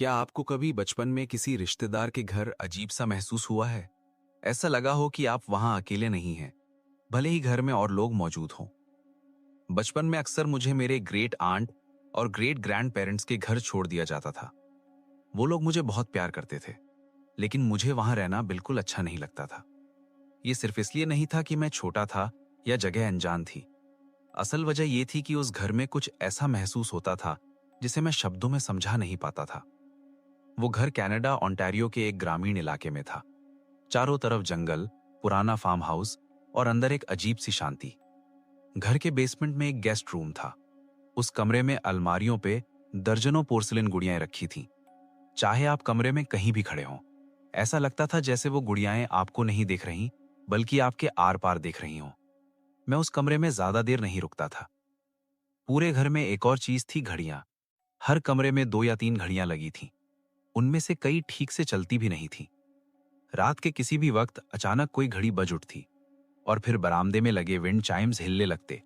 क्या आपको कभी बचपन में किसी रिश्तेदार के घर अजीब सा महसूस हुआ है? ऐसा लगा हो कि आप वहां अकेले नहीं हैं, भले ही घर में और लोग मौजूद हों। बचपन में अक्सर मुझे मेरे ग्रेट आंट और ग्रेट ग्रैंड पेरेंट्स के घर छोड़ दिया जाता था। वो लोग मुझे बहुत प्यार करते थे, लेकिन मुझे वहां रहना बिल्कुल अच्छा नहीं लगता था। ये सिर्फ इसलिए नहीं था कि मैं छोटा था या जगह अनजान थी। असल वजह ये थी कि उस घर में कुछ ऐसा महसूस होता था जिसे मैं शब्दों में समझा नहीं पाता था। वो घर कनाडा ओंटारियो के एक ग्रामीण इलाके में था। चारों तरफ जंगल, पुराना फार्म हाउस और अंदर एक अजीब सी शांति। घर के बेसमेंट में एक गेस्ट रूम था। उस कमरे में अलमारियों पे दर्जनों पोर्सिलेन गुड़ियाएं रखी थीं। चाहे आप कमरे में कहीं भी खड़े हों, ऐसा लगता था जैसे वो गुड़ियाएं आपको नहीं देख रही, बल्कि आपके आर पार देख रही हों। मैं उस कमरे में ज्यादा देर नहीं रुकता था। पूरे घर में एक और चीज थी, घड़ियां। हर कमरे में 2 या 3 घड़ियां लगी थीं। उनमें से कई ठीक से चलती भी नहीं थी। रात के किसी भी वक्त अचानक कोई घड़ी बज उठती और फिर बरामदे में लगे विंड चाइम्स हिलने लगते।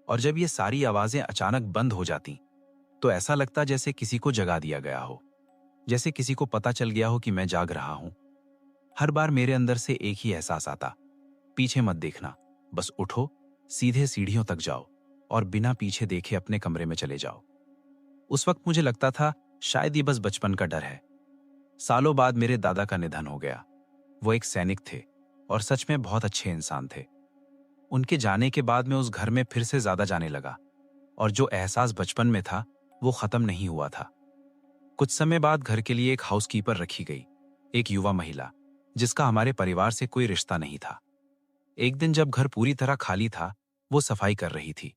और जब ये सारी आवाजें अचानक बंद हो जाती तो ऐसा लगता जैसे किसी को जगा दिया गया हो, जैसे किसी को पता चल गया हो कि मैं जाग रहा हूं। हर बार मेरे अंदर से एक ही एहसास आता, पीछे मत देखना, बस उठो, सीधे सीढ़ियों तक जाओ और बिना पीछे देखे अपने कमरे में चले जाओ। उस वक्त मुझे लगता था शायद ये बस बचपन का डर है। सालों बाद मेरे दादा का निधन हो गया। वो एक सैनिक थे और सच में बहुत अच्छे इंसान थे। उनके जाने के बाद मैं उस घर में फिर से ज्यादा जाने लगा, और जो एहसास बचपन में था वो खत्म नहीं हुआ था। कुछ समय बाद घर के लिए एक हाउसकीपर रखी गई, एक युवा महिला जिसका हमारे परिवार से कोई रिश्ता नहीं था। एक दिन जब घर पूरी तरह खाली था, वो सफाई कर रही थी।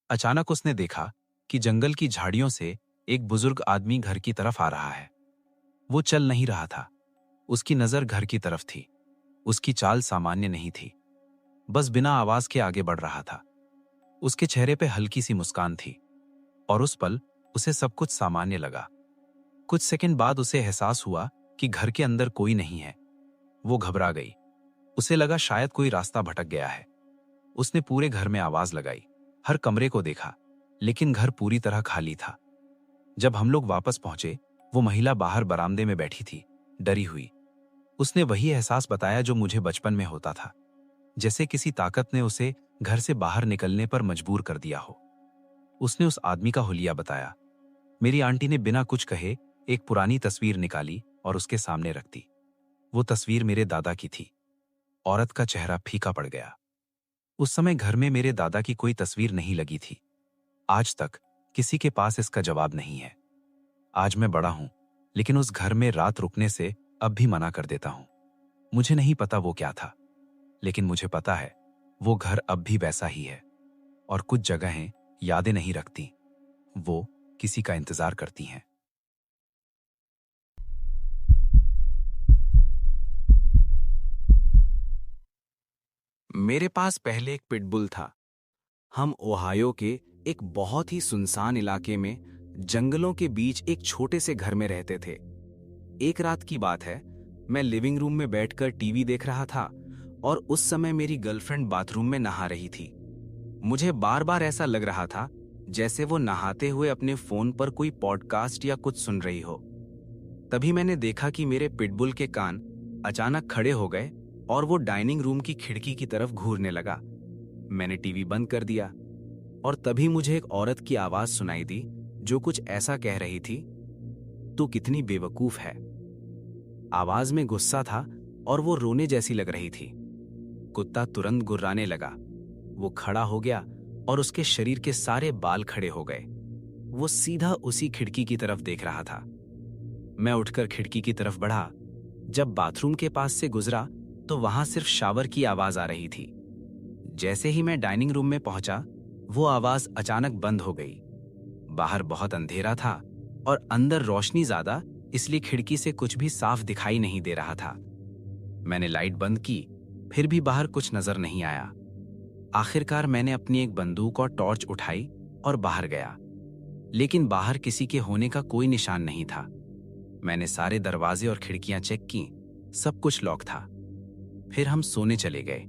अचानक उसने देखा कि जंगल की झाड़ियों से एक बुजुर्ग आदमी घर की तरफ आ रहा है। वो चल नहीं रहा था, उसकी नजर घर की तरफ थी। उसकी चाल सामान्य नहीं थी, बस बिना आवाज के आगे बढ़ रहा था। उसके चेहरे पे हल्की सी मुस्कान थी और उस पल उसे सब कुछ सामान्य लगा। कुछ सेकंड बाद उसे एहसास हुआ कि घर के अंदर कोई नहीं है। वो घबरा गई। उसे लगा शायद कोई रास्ता भटक गया है। उसने पूरे घर में आवाज लगाई, हर कमरे को देखा, लेकिन घर पूरी तरह खाली था। जब हम लोग वापस पहुंचे, वो महिला बाहर बरामदे में बैठी थी, डरी हुई। उसने वही एहसास बताया जो मुझे बचपन में होता था, जैसे किसी ताकत ने उसे घर से बाहर निकलने पर मजबूर कर दिया हो। उसने उस आदमी का हुलिया बताया। मेरी आंटी ने बिना कुछ कहे एक पुरानी तस्वीर निकाली और उसके सामने रख दी। वो तस्वीर मेरे दादा की थी। औरत का चेहरा फीका पड़ गया। उस समय घर में मेरे दादा की कोई तस्वीर नहीं लगी थी। आज तक किसी के पास इसका जवाब नहीं है। आज मैं बड़ा हूं, लेकिन उस घर में रात रुकने से अब भी मना कर देता हूं। मुझे नहीं पता वो क्या था, लेकिन मुझे पता है वो घर अब भी वैसा ही है। और कुछ जगहें यादें नहीं रखती, वो किसी का इंतजार करती हैं। मेरे पास पहले एक पिटबुल था। हम ओहायो के एक बहुत ही सुनसान इलाके में जंगलों के बीच एक छोटे से घर में रहते थे। एक रात की बात है, मैं लिविंग रूम में बैठकर टीवी देख रहा था और उस समय मेरी गर्लफ्रेंड बाथरूम में नहा रही थी। मुझे बार बार ऐसा लग रहा था जैसे वो नहाते हुए अपने फोन पर कोई पॉडकास्ट या कुछ सुन रही हो। तभी मैंने देखा कि मेरे पिटबुल के कान अचानक खड़े हो गए और वो डाइनिंग रूम की खिड़की की तरफ घूरने लगा। मैंने टीवी बंद कर दिया और तभी मुझे एक औरत की आवाज सुनाई दी जो कुछ ऐसा कह रही थी, तू कितनी बेवकूफ है। आवाज में गुस्सा था और वो रोने जैसी लग रही थी। कुत्ता तुरंत गुर्राने लगा। वो खड़ा हो गया और उसके शरीर के सारे बाल खड़े हो गए। वो सीधा उसी खिड़की की तरफ देख रहा था। मैं उठकर खिड़की की तरफ बढ़ा। जब बाथरूम के पास से गुजरा तो वहां सिर्फ शावर की आवाज आ रही थी। जैसे ही मैं डाइनिंग रूम में पहुंचा, वो आवाज अचानक बंद हो गई। बाहर बहुत अंधेरा था और अंदर रोशनी ज्यादा, इसलिए खिड़की से कुछ भी साफ दिखाई नहीं दे रहा था। मैंने लाइट बंद की, फिर भी बाहर कुछ नजर नहीं आया। आखिरकार मैंने अपनी एक बंदूक और टॉर्च उठाई और बाहर गया, लेकिन बाहर किसी के होने का कोई निशान नहीं था। मैंने सारे दरवाजे और खिड़कियां चेक की, सब कुछ लॉक था। फिर हम सोने चले गए।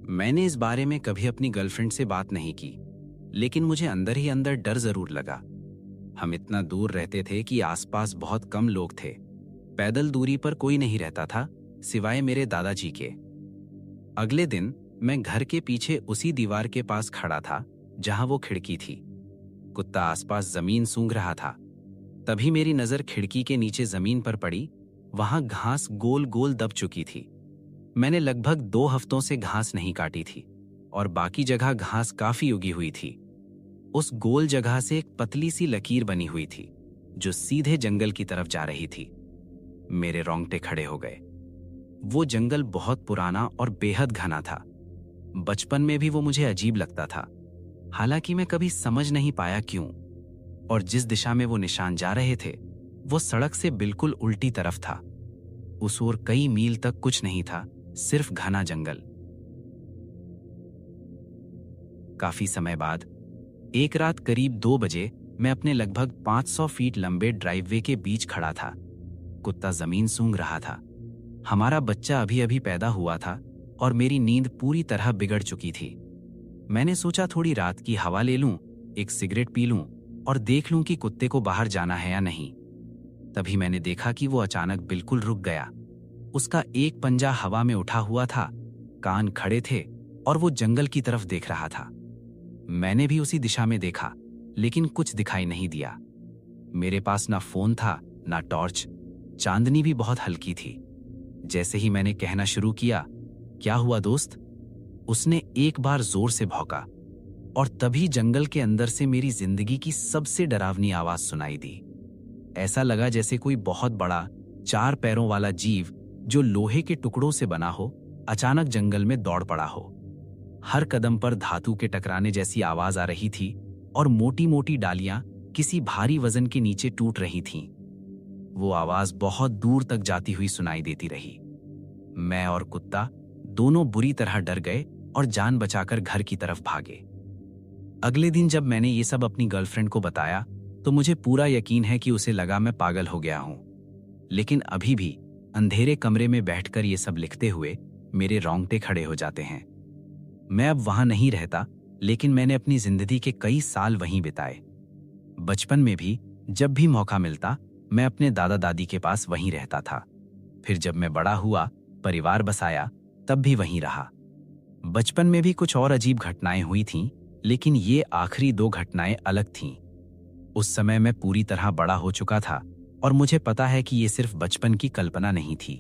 मैंने इस बारे में कभी अपनी गर्लफ्रेंड से बात नहीं की, लेकिन मुझे अंदर ही अंदर डर जरूर लगा। हम इतना दूर रहते थे कि आसपास बहुत कम लोग थे। पैदल दूरी पर कोई नहीं रहता था सिवाय मेरे दादाजी के। अगले दिन मैं घर के पीछे उसी दीवार के पास खड़ा था जहां वो खिड़की थी। कुत्ता आसपास जमीन सूंघ रहा था। तभी मेरी नजर खिड़की के नीचे जमीन पर पड़ी। वहां घास गोल गोल दब चुकी थी। मैंने लगभग 2 हफ्तों से घास नहीं काटी थी और बाकी जगह घास काफी उगी हुई थी। उस गोल जगह से एक पतली सी लकीर बनी हुई थी जो सीधे जंगल की तरफ जा रही थी। मेरे रोंगटे खड़े हो गए। वो जंगल बहुत पुराना और बेहद घना था। बचपन में भी वो मुझे अजीब लगता था, हालांकि मैं कभी समझ नहीं पाया क्यों। और जिस दिशा में वो निशान जा रहे थे वो सड़क से बिल्कुल उल्टी तरफ था। उस ओर कई मील तक कुछ नहीं था, सिर्फ घना जंगल। काफी समय बाद एक रात करीब 2 बजे मैं अपने लगभग 500 फीट लंबे ड्राइववे के बीच खड़ा था। कुत्ता जमीन सूंघ रहा था। हमारा बच्चा अभी अभी पैदा हुआ था और मेरी नींद पूरी तरह बिगड़ चुकी थी। मैंने सोचा थोड़ी रात की हवा ले लूं, एक सिगरेट पी लूं और देख लूं कि कुत्ते को बाहर जाना है या नहीं। तभी मैंने देखा कि वो अचानक बिल्कुल रुक गया। उसका एक पंजा हवा में उठा हुआ था, कान खड़े थे और वो जंगल की तरफ देख रहा था। मैंने भी उसी दिशा में देखा, लेकिन कुछ दिखाई नहीं दिया। मेरे पास ना फोन था ना टॉर्च। चांदनी भी बहुत हल्की थी। जैसे ही मैंने कहना शुरू किया, क्या हुआ दोस्त, उसने एक बार जोर से भौंका और तभी जंगल के अंदर से मेरी जिंदगी की सबसे डरावनी आवाज सुनाई दी। ऐसा लगा जैसे कोई बहुत बड़ा 4 पैरों वाला जीव जो लोहे के टुकड़ों से बना हो, अचानक जंगल में दौड़ पड़ा हो। हर कदम पर धातु के टकराने जैसी आवाज आ रही थी और मोटी मोटी डालियां किसी भारी वजन के नीचे टूट रही थीं। वो आवाज बहुत दूर तक जाती हुई सुनाई देती रही। मैं और कुत्ता दोनों बुरी तरह डर गए और जान बचाकर घर की तरफ भागे। अगले दिन जब मैंने ये सब अपनी गर्लफ्रेंड को बताया तो मुझे पूरा यकीन है कि उसे लगा मैं पागल हो गया हूं। लेकिन अभी भी अंधेरे कमरे में बैठकर ये सब लिखते हुए मेरे रोंगटे खड़े हो जाते हैं। मैं अब वहां नहीं रहता, लेकिन मैंने अपनी जिंदगी के कई साल वहीं बिताए। बचपन में भी जब भी मौका मिलता मैं अपने दादा दादी के पास वहीं रहता था। फिर जब मैं बड़ा हुआ, परिवार बसाया, तब भी वहीं रहा। बचपन में भी कुछ और अजीब घटनाएं हुई थीं, लेकिन ये आखिरी 2 घटनाएं अलग थीं। उस समय मैं पूरी तरह बड़ा हो चुका था और मुझे पता है कि ये सिर्फ बचपन की कल्पना नहीं थी।